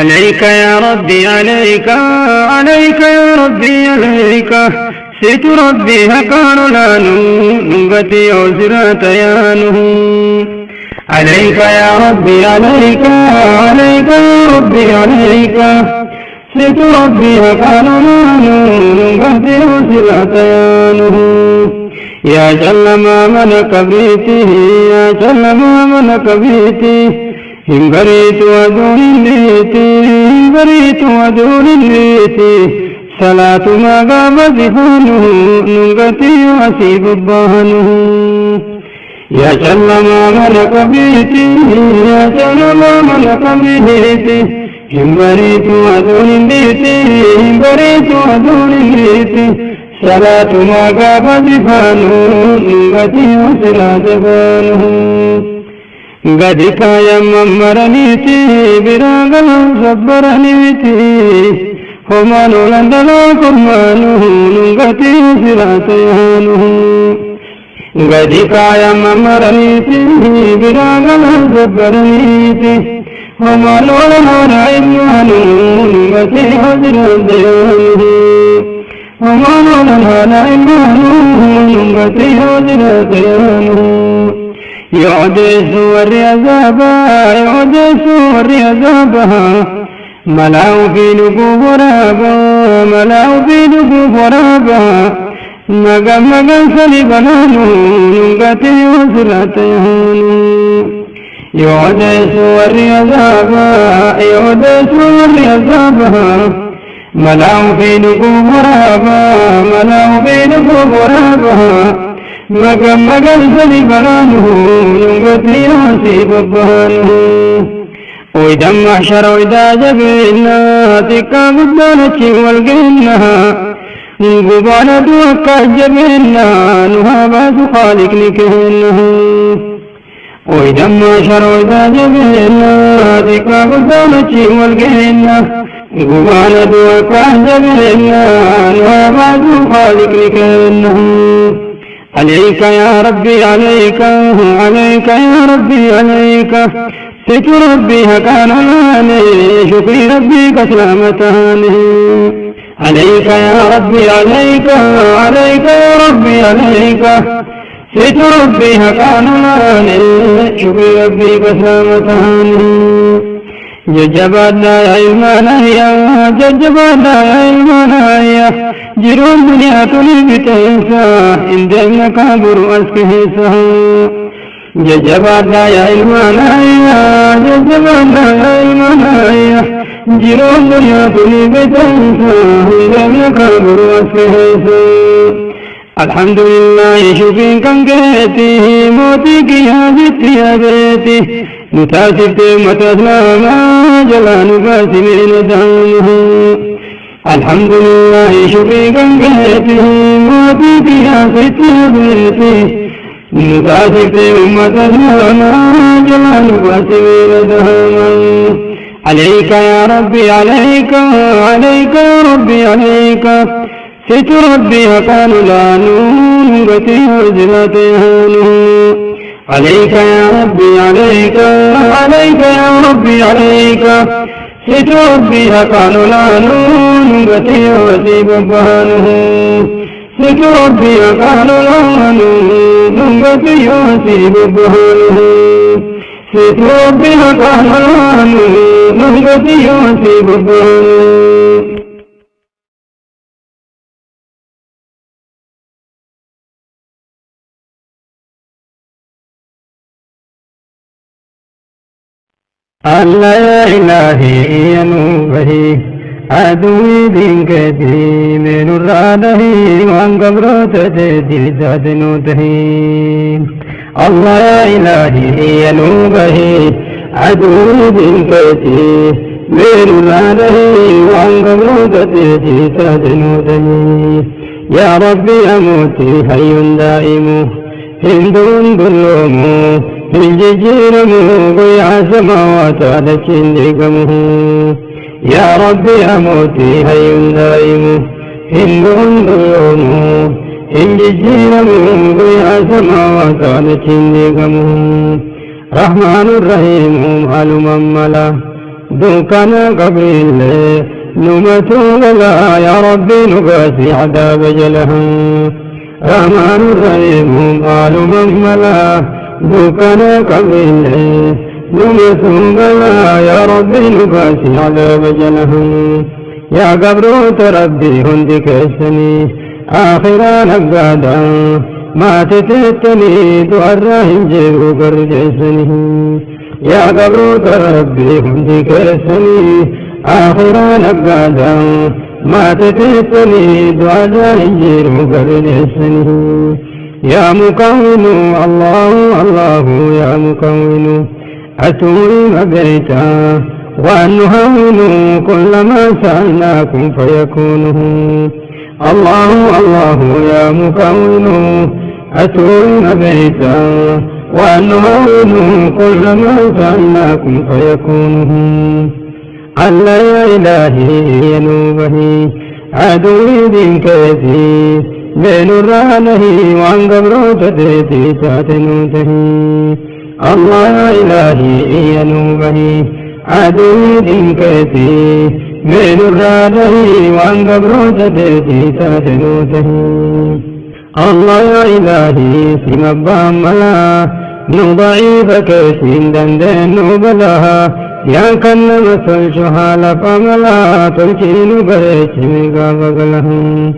عليك يا ربي عليك عليك يا ربي عليك سيت ربي هكان لانو نغتي عزرات يانو عليك يا ربي عليك عليك يا ربي عليك سيت ربي هكان لانو نغتي عزرات يانو يا جل ما ملك بيتي يا جل ما ملك بيتي بريت ودور الليتي بريت ودور الليتي صلاة ما غاب ذهنه نغتي وسيب بهنه يا جل ما ملك بيتي يا جل ما ملك بيتي بريت ودور الليتي بريت ودور الليتي صلاة ما غاب ذهنه نغتي وسيب بهنه ಗದಿಕಾಯ ಮಮ್ಮರನೀತಿ ಬಿರಾಗಲ ಸಬ್ಬರನೀತಿ ಹೋಮನುಲಂದಲ ಕುರ್ಮಾನು ನುಂಗತಿ ಸಿರಾತಯಾನು ಗದಿಕಾಯ ಮಮ್ಮರನೀತಿ ಬಿರಾಗಲ ಸಬ್ಬರನೀತಿ ಹೋಮನುಲಂದಲ ಇಮ್ಮಾನು ನುಂಗತಿ ಹಜಿರದಯಾನು ಹೋಮನುಲಂದಲ ಇಮ್ಮಾನು ನುಂಗತಿ ಹಜಿರದಯಾನು يعدس والرياضابا يعدس والرياضابا ملاو في نقوب رابا ملاو في نقوب رابا مقام مقام سليبانانو ننقتي وسراتيانو يعدس والرياضابا يعدس والرياضابا ملاو في نقوب رابا ملاو في نقوب رابا مقام مقام سليبانو ننقتي وسراتيانو وإذا محشر وإذا جبنا تكا بدانك والقنا نقبانا دوكا جبنا نهابات خالق لكهنا وإذا محشر وإذا جبنا تكا بدانك والقنا نقبانا دوكا جبنا نهابات خالق لكهنا عليك يا ربي عليك عليك يا ربي عليك سيت ربي هكان لاني شكري ربي كسلامتاني عليك يا ربي عليك عليك يا ربي عليك سيت ربي هكان لاني شكري ربي كسلامتاني ججبنا يا إلمانايا ججبنا يا إلمانايا جرون دنيا تلبتيسا إندمنا كابر أسكهيسا ججبنا يا إلمانايا ججبنا يا إلمانايا جرون دنيا تلبتيسا إندمنا كابر أسكهيسا الحمد لله شكرا كنكيتي موتك يا بيتي يا بيتي متاسفت متسلاما جلال باسمين دامه الحمد لله شكرا كنكيتي موتك يا بيتي يا بيتي متاسفت متسلاما جلال باسمين دامه عليك يا ربي عليك عليك يا ربي عليك سيت ربي هكان لانو نغتي وزلاتيانو عليك يا ربي عليك عليك يا ربي عليك سيت ربي هكان لانو نغتي وزيببانو سيت ربي هكان لانو نغتي وزيببانو سيت ربي هكان لانو نغتي وزيببانو الله يا إلهي يا نوبهي عدوي دينك دي من الرانه وان قبرت دل ذات نوتهي الله يا إلهي يا نوبهي عدوي دينك دي من الرانه وان قبرت دل ذات نوتهي يا ربي أموتي حي دائم هند ظلوم الججيرمه قيع سماوات على شندقمه يا ربي أموتي حي دائم هند ظلوم الججيرمه قيع سماوات على شندقمه رحمن الرحيم معلوم ملا دوكنا قبل نمت ولا يا ربي نقاسي عذاب جلها رحمن الرحيم قال من ملا دوكنا قبل نمت ولا يا ربي نقاسي عذاب جلها يا قبروت ربي هندك السني آخرا نقادا ما تتتني دوارهم جيبو قرد سنه يا قبروت ربي هندك السني آخرا نقادا ما تتتني دوارهم جيبو قرد سنه يا مكون الله الله يا مكون أتوي مبيتا وأن نهون كل ما سألناكم فيكونه الله الله يا مكون أتون بيتا وأن نهون كل ما سألناكم فيكونه ألا يا إلهي ينوبه عدوي دين كثير بين الرانه وعن قبروت تيتي ساتنوته الله يا إلهي ينوبه عدوي كثير من الراده وعن قبروت تيتي ساتنوته الله يا إلهي سمبا ملا نضعيف كيسين دندن بلاها يا كن مسل شحال فملا تلكين بريش ميقا بغلهم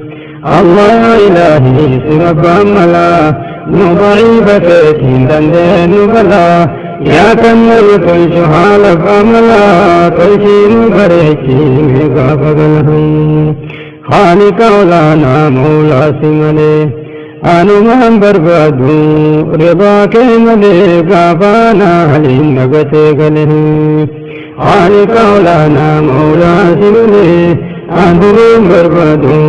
الله يا إلهي سمبا ملا نضعيف كيسين دندن بلاها يا كنر كل شحال فملا تلشين بريشي ميقا فقلهم خالق اولانا مولا سملي آنمان بربادو رضا کے ملے قافانا حلیم نگتے گلهم خالق اولانا مولا سملي آنمان بربادو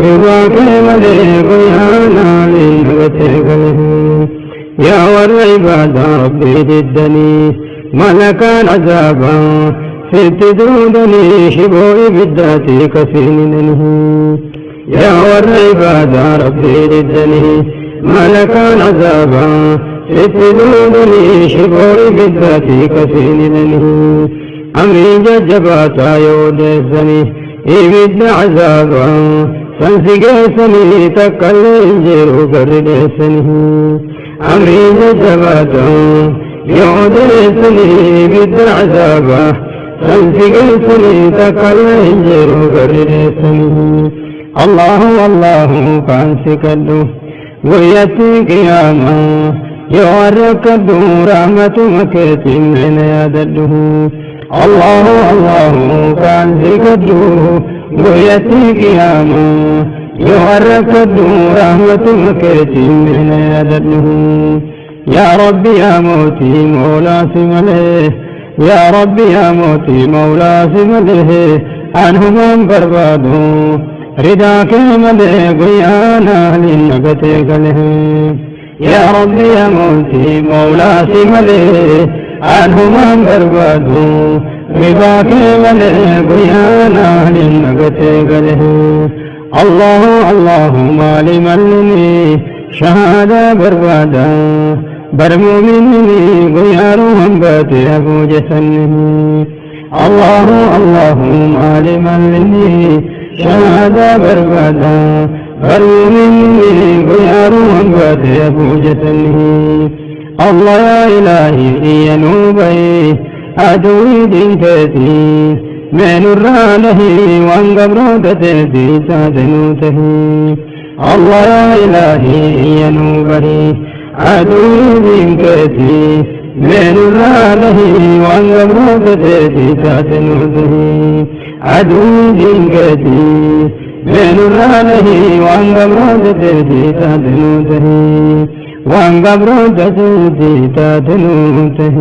رضا کے ملے قیانا حلیم نگتے گلهم يا والعباد ربي ضدني ملكا عذابا ست دودني شبوي بالذات كسننه يا والعباد ربي ضدني ملكا عذابا ست دودني شبوي بالذات كسننه أمري ججباتا يودسني إبد عذابا سنسقسني تكالي جيرو قردسنه أمري ججباتا يودسني إبد عذابا سنسقسني تكالي جيرو قردسنه الله الله فانسكدو ويأتي قياما يورك الدور رحمة مكتم من يدده الله الله فانسكدو ويأتي قياما يورك الدور رحمة مكتم من يدده يا ربي يا موتي مولا سمله يا ربي يا موتي مولا سمله عنهم بربادو رداك ملے گیانا لنگت گلے یا ربی یا موتی مولا سی ملے عنہم بربادو رداک ملے گیانا لنگت گلے اللہ اللہ مالی ملنی شہادہ بربادا برمومنی گیارو ہم باتے ابو جسنی اللہ اللہ مالی ملنی شهادة بربادا برمني غيارهم بات أبو جسنه الله يا إلهي ينوبي عدوي دين كثير من الرانه وان قبروت تهدي سادنوته الله يا إلهي ينوبي عدوي دين كثير من الرانه وان قبروت تهدي سادنوته عدو كثير من الرانه وان قبروت تهدي تدنوته وان قبروت تهدي تدنوته